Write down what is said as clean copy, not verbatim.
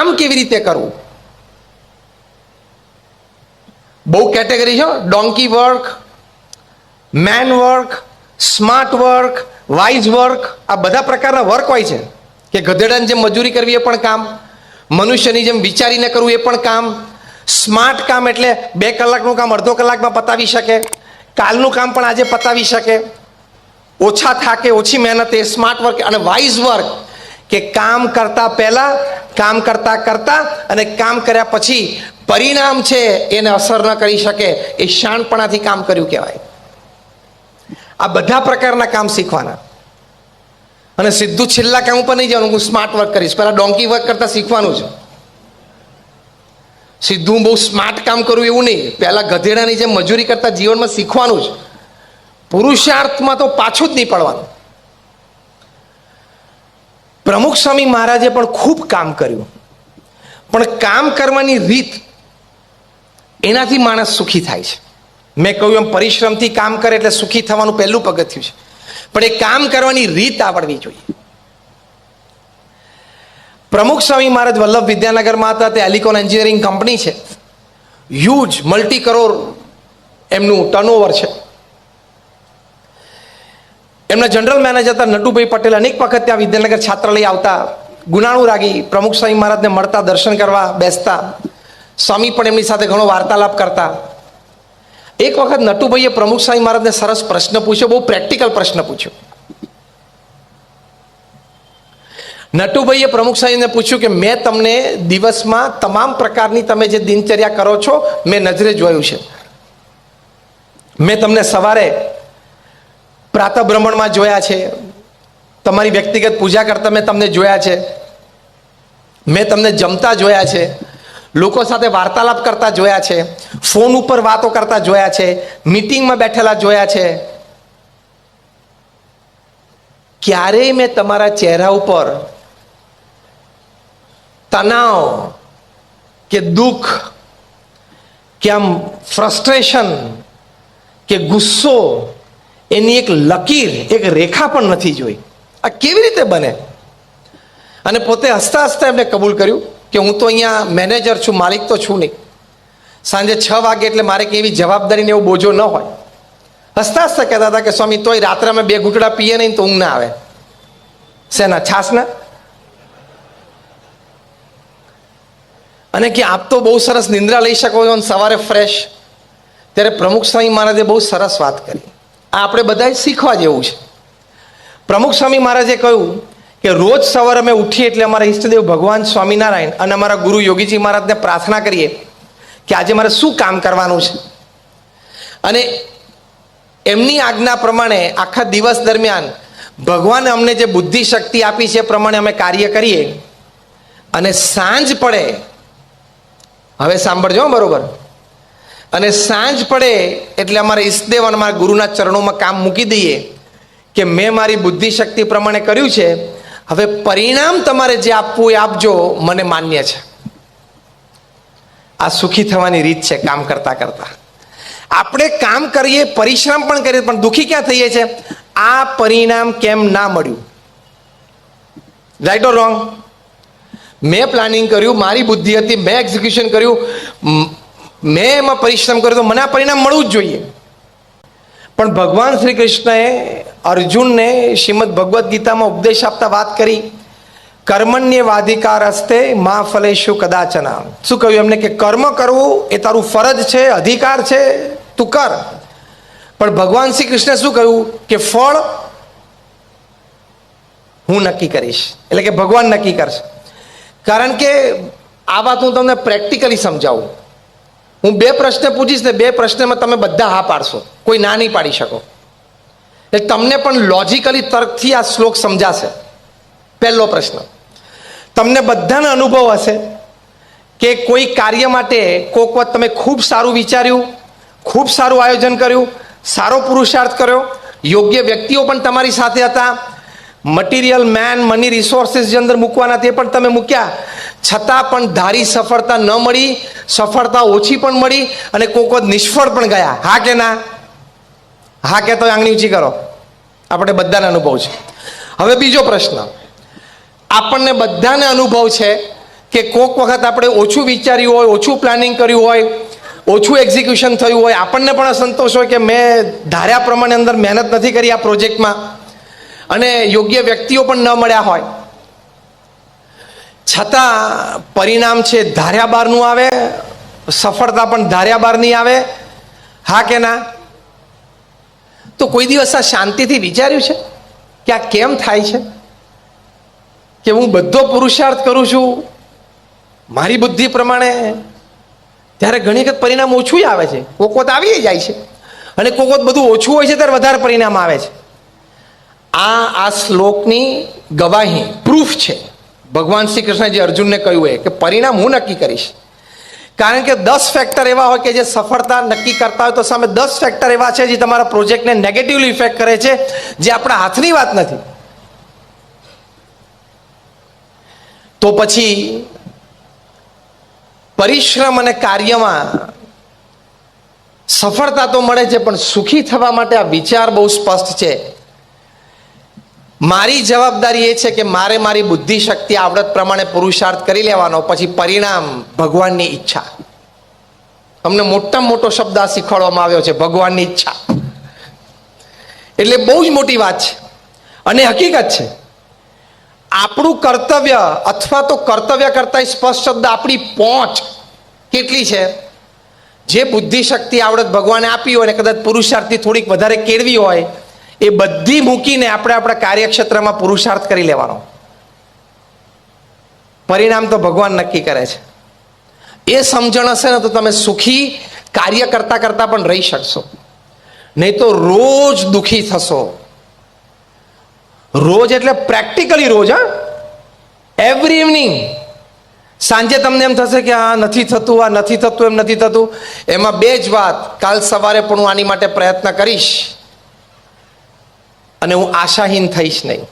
કામ કેવી રીતે કરવું. બહુ કેટેગરી છે. Donkey work, man work, smart work, wise work, આ બધા પ્રકારના વર્ક હોય છે કે ગધેડાની જેમ મજૂરી કરવી એ પણ કામ, મનુષ્યની જેમ વિચારીને કરવું એ પણ કામ. સ્માર્ટ કામ એટલે 2 કલાકનું કામ અડધો કલાકમાં પતાવી શકે, કાલનું કામ પણ આજે પતાવી શકે, ઓછા થાકે, ઓછી મહેનતે, સ્માર્ટ વર્ક. અને વાઇઝ વર્ક કે કામ કરતા પહેલા, કામ કરતા કરતા અને કામ કર્યા પછી પરિણામ છે એને અસર ન કરી શકે, એ શાણપણાથી કામ કર્યું કહેવાય. આ બધા પ્રકારના કામ શીખવાના. અને સીધું છેલ્લા કામ ઉપર નહીં જવાનું હું સ્માર્ટ વર્ક કરીશ, પહેલા ડોંકી વર્ક કરતા શીખવાનું છે. સીધું બહુ સ્માર્ટ કામ કરવું એવું નહીં, પહેલા ગધેડાની જેમ મજૂરી કરતા જીવનમાં શીખવાનું છે. પુરુષાર્થમાં તો પાછું જ નહીં પડવાનું. પ્રમુખ સ્વામી મહારાજે પણ ખૂબ કામ કર્યું, પણ કામ કરવાની રીત, એનાથી માણસ સુખી થાય છે. મેં કહ્યું એમ પરિશ્રમથી કામ કરે એટલે સુખી થવાનું પહેલું પગથિયું છે, પણ એ કામ કરવાની રીત આવડવી જોઈએ. પ્રમુખ સ્વામી મહારાજ વલ્લભ વિદ્યાનગરમાં હતા, તે એલિકોન એન્જિનિયરિંગ કંપની છે, હ્યુજ મલ્ટી કરોડ એમનું ટર્નઓવર છે. એમના જનરલ મેનેજર હતા નટુભાઈ પટેલ. અનેક વખત ત્યાં વિદ્યાનગર છાત્રાલય આવતા, ગુનાણુ રાગી પ્રમુખ સ્વામી મહારાજને મળતા, દર્શન કરવા બેસતા. સ્વામી પણ એમની સાથે ઘણો વાર્તાલાપ કરતા. એક વખત નટુભાઈએ પ્રમુખ સ્વામી મહારાજને સરસ પ્રશ્ન પૂછ્યો, બહુ પ્રેક્ટિકલ પ્રશ્ન પૂછ્યો. નટુભાઈએ પ્રમુખ સ્વામીને પૂછ્યું કે મેં તમને દિવસમાં તમામ પ્રકારની તમે જે દિનચર્યા કરો છો મેં નજરે જોયું છે. મેં તમને સવારે પ્રાતઃ બ્રહ્મણમાં જોયા છે, તમારી વ્યક્તિગત પૂજા કરતા મેં તમને જોયા છે, મેં તમને જમતા જોયા છે, લોકો સાથે વાર્તાલાપ કરતા જોયા છે, ફોન ઉપર વાતો કરતા જોયા છે, મીટિંગમાં બેઠેલા જોયા છે. ક્યારેય મેં તમારા ચહેરા ઉપર તણાવ કે દુઃખ કે આમ ફ્રસ્ટ્રેશન કે ગુસ્સો એની એક લકીર, એક રેખા પણ નથી જોઈ. આ કેવી રીતે બને? અને પોતે હસતા હસતા એમને કબૂલ કર્યું કે હું તો અહીંયા મેનેજર છું, માલિક તો છું નહીં. સાંજે 6 વાગે એટલે મારે કે એવી જવાબદારીને એવો બોજો ન હોય. હસતા હસતા કહેતા હતા કે સ્વામી તોય રાત્રે અમે 2 ઘૂંટડા પીએ નહીં તો ઊંઘ ના આવે. શેના? છાસના? અને કે આપ તો બહુ સરસ નિંદ્રા લઈ શકો છો સવારે ફ્રેશ. ત્યારે પ્રમુખ સ્વામી મહારાજે બહુ સરસ વાત કરી. આ આપણે બધાએ શીખવા જેવું છે. પ્રમુખ સ્વામી મહારાજે કહ્યું કે રોજ સવારે અમે ઉઠીએ એટલે અમારા ઈષ્ટદેવ ભગવાન સ્વામિનારાયણ અને અમારા ગુરુ યોગીજી મહારાજને પ્રાર્થના કરીએ કે આજે મારે શું કામ કરવાનું છે, અને એમની આજ્ઞા પ્રમાણે આખા દિવસ દરમિયાન ભગવાને અમને જે બુદ્ધિ શક્તિ આપી છે એ પ્રમાણે અમે કાર્ય કરીએ. અને સાંજ પડે, હવે સાંભળજો બરોબર, અને સાંજ પડે એટલે અમારા ઈષ્ટદેવ અને અમારા ગુરુના ચરણોમાં કામ મૂકી દઈએ કે મેં મારી બુદ્ધિ શક્તિ પ્રમાણે કર્યું છે, હવે પરિણામ તમારે જે આપવું એ આપજો, મને માન્ય છે. આ સુખી થવાની રીત છે કામ કરતા કરતા. આપણે કામ કરીએ, પરિશ્રમ પણ કરીએ, પણ દુઃખી ક્યાં થઈએ છીએ? આ પરિણામ કેમ ના મળ્યું? Right or wrong? મેં પ્લાનિંગ કર્યું, મારી બુદ્ધિ હતી, મેં એક્ઝિક્યુશન કર્યું, મેં એમાં પરિશ્રમ કર્યો, તો મને આ પરિણામ મળવું જ જોઈએ. પણ ભગવાન શ્રી કૃષ્ણએ અર્જુનને શ્રીમદ ભગવદ્ ગીતામાં ઉપદેશ આપતા વાત કરી, કર્મણ્યવાધિકાર હસ્તે મા ફલેશુ કદાચના. શું કહ્યું એમને? કે કર્મ કરવું એ તારું ફરજ છે, અધિકાર છે, તું કર. પણ ભગવાન શ્રી કૃષ્ણે શું કહ્યું? કે ફળ હું નક્કી કરીશ, એટલે કે ભગવાન નક્કી કરશે. કારણ કે આ વાત હું તમને પ્રેક્ટિકલી સમજાવું. હું 2 પ્રશ્ન પૂછીશ ને 2 પ્રશ્નમાં તમે બધા હા પાડશો, કોઈ ના નહીં પાડી શકો. એટલે તમને પણ લોજિકલી તર્કથી આ શ્લોક સમજાશે. પહેલો પ્રશ્ન, તમને બધાનો અનુભવ હશે કે કોઈ કાર્ય માટે કોઈક વખત તમે ખૂબ સારું વિચાર્યું, ખૂબ સારું આયોજન કર્યું, સારો પુરુષાર્થ કર્યો, યોગ્ય વ્યક્તિઓ પણ તમારી સાથે હતા, મટીરિયલ મેન મની રિસોર્સિસ જે અંદર મૂકવાના તે પણ તમે મૂક્યા, છતાં પણ ધારી સફળતા ન મળી, સફળતા ઓછી પણ મળી, અને કોઈક વખત નિષ્ફળ પણ ગયા. હા કે ના? હા કે તો આંગળી ઊંચી કરો. આપણે બધાને અનુભવ છે. હવે બીજો પ્રશ્ન, આપણને બધાને અનુભવ છે કે કોઈક વખત આપણે ઓછું વિચાર્યું હોય, ઓછું પ્લાનિંગ કર્યું હોય, ઓછું એક્ઝિક્યુશન થયું હોય, આપણને પણ સંતોષ હોય કે મેં ધાર્યા પ્રમાણે અંદર મહેનત નથી કરી આ પ્રોજેક્ટમાં, અને યોગ્ય વ્યક્તિઓ પણ ન મળ્યા હોય, છતાં પરિણામ છે ધાર્યા બહારનું આવે, સફળતા પણ ધાર્યા બહારની આવે. હા કે ના? તો કોઈ દિવસ આ શાંતિથી વિચાર્યું છે કે આ કેમ થાય છે? કે હું બધો પુરુષાર્થ કરું છું મારી બુદ્ધિ પ્રમાણે, ત્યારે ઘણી વખત પરિણામ ઓછું આવે છે. કોક વખત આવી જાય છે, અને કોક વખત બધું ઓછું હોય છે ત્યારે વધારે પરિણામ આવે છે. આ શ્લોકની ગવાહી, પ્રૂફ છે. ભગવાન શ્રી કૃષ્ણ જે અર્જુનને કહ્યું કે પરિણામ હું નક્કી કરીશ. કારણ કે 10 ફેક્ટર એવા હોય કે જે સફળતા નક્કી કરતા હોય, તો સામે 10 ફેક્ટર એવા છે જે તમારા પ્રોજેક્ટને નેગેટિવલી ઇફેક્ટ કરે છે, જે આપણા હાથની વાત નથી. તો પછી પરિશ્રમ અને કાર્યમાં સફળતા તો મળે છે, પણ સુખી થવા માટે આ વિચાર બહુ સ્પષ્ટ છે. મારી જવાબદારી એ છે કે મારે મારી બુદ્ધિ શક્તિ આવડત પ્રમાણે પુરુષાર્થ કરી લેવાનો, પછી પરિણામ ભગવાનની ઈચ્છા. અમને મોટામાં મોટો શબ્દ આ શીખવાડવામાં આવ્યો છે, ભગવાનની ઈચ્છા. એટલે બહુ જ મોટી વાત છે અને હકીકત છે. આપણું કર્તવ્ય, અથવા તો કર્તવ્ય કરતા સ્પષ્ટ શબ્દ આપણી પહોંચ કેટલી છે. જે બુદ્ધિ શક્તિ આવડત ભગવાને આપી હોય, અને કદાચ પુરુષાર્થથી થોડીક વધારે કેળવી હોય, એ બધી મૂકીને આપણે આપણા કાર્યક્ષેત્રમાં પુરુષાર્થ કરી લેવાનો. પરિણામ તો ભગવાન નક્કી કરે છે. એ સમજણ હશે ને તો તમે સુખી કાર્ય કરતા કરતા પણ રહી શકશો. નહીં તો રોજ દુઃખી થશો. રોજ એટલે પ્રેક્ટિકલી રોજ. હા, એવરી ઇવનિંગ સાંજે તમને એમ થશે કે આ નથી થતું, આ નથી થતું, એમ નથી થતું. એમાં બે જ વાત, કાલ સવારે પણ હું આની માટે પ્રયત્ન કરીશ, અને હું આશાહીન થઈશ નહીં.